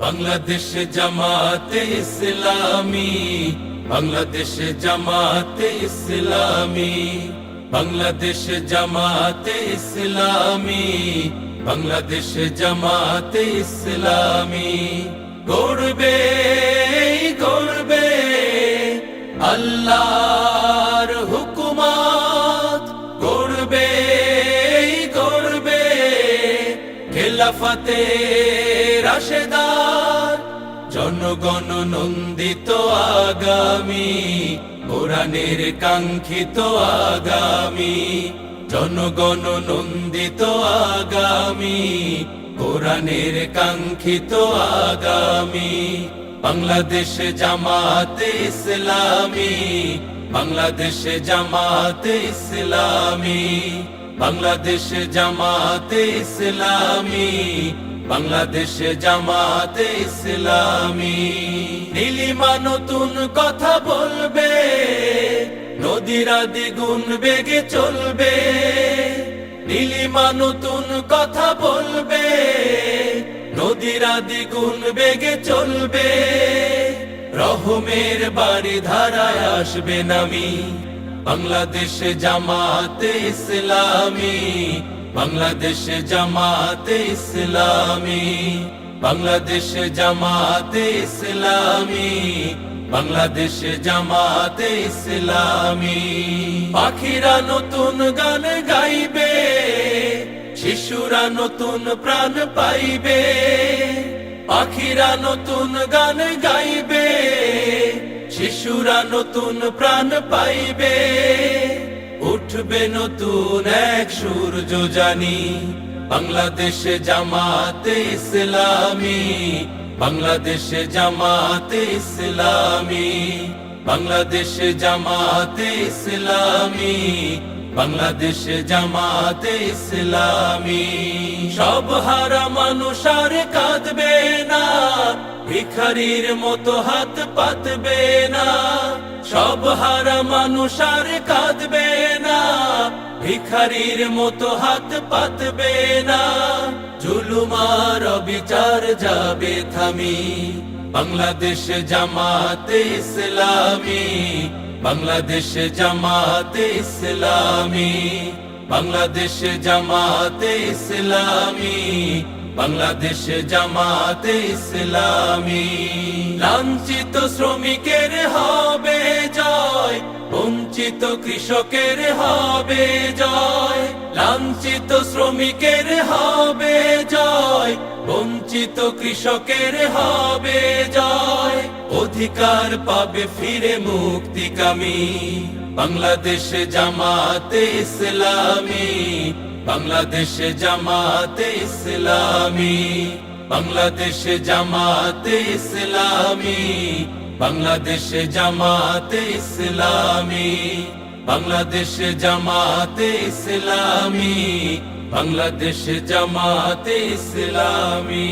বাংলাদেশ জামাতে ইসলামী, বাংলাদেশ জামাতে ইসলামী, বাংলাদেশ জামাতে ইসলামী, বাংলাদেশ জামাতে ইসলামী। গড়বে গড়বে আল্লাহর হুকুমত, গড়বে গড়বে খেলাফতে রাশেদার, জনগণ নন্দিত আগামী, কোরআনের কাঙ্ক্ষিত আগামী, জনগণ নন্দিত আগামী, কোরআনের কাঙ্ক্ষিত আগামী। বাংলাদেশ জামাতে ইসলামী, বাংলাদেশ জামাতে ইসলামী, বাংলাদেশ জামাতে ইসলামী, বাংলাদেশ জামাতে ইসলামী। নীলিমা নতুন কথা বলবে, নদীরা দ্বিগুণ বেগে চলবে। নীলিমা নতুন কথা বলবে, নদীরা দ্বিগুণ বেগে চলবে। রহমের বাড়ি ধারায় আসবে নামি, বাংলাদেশ জামাতে ইসলামী, বাংলাদেশ জামাতে ইসলামী, বাংলাদেশ জামাতে ইসলামী, বাংলাদেশ জামাতে ইসলামী। পাখিরা নতুন গান গাইবে, শিশুরা নতুন প্রাণ পাইবে। পাখিরা নতুন গান গাইবে, শিশুরা নতুন প্রাণ পাইবে। উঠবে নতুন এক সূর্য জানি, বাংলাদেশ জামাতে ইসলামী, বাংলাদেশ জামাতে ইসলামী, বাংলাদেশ জামাতে ইসলামী, বাংলাদেশ জামাতে ইসলামী। সব হারা মানুষ আর কাঁদবে না, ভিখারির মতো হাত পাতবে না। সব হারা মানুষ আর কাঁদবে না, ভিখারির মতো হাত পাতবে না। জুলুমার বিচার যাবে থামি, বাংলাদেশ জামাতে ইসলামী, বাংলাদেশ জামাতে ইসলামী, বাংলাদেশ জামাতে ইসলামী, বাংলাদেশ জামাতে ইসলামী। লাঞ্ছিত শ্রমিকের হবে জয়, বঞ্চিত কৃষকের হবে জয়। লাঞ্ছিত শ্রমিকের হবে জয়, বঞ্চিত কৃষকের হবে জয়। অধিকার পাবে ফিরে মুক্তিকামী, বাংলাদেশ জামাতে ইসলামী, বাংলাদেশ জামাতে ইসলামী, বাংলাদেশ জামাতে ইসলামী, বাংলাদেশ জামাতে ইসলামী, বাংলাদেশ জামাতে ইসলামী, বাংলাদেশ জামাতে ইসলামী।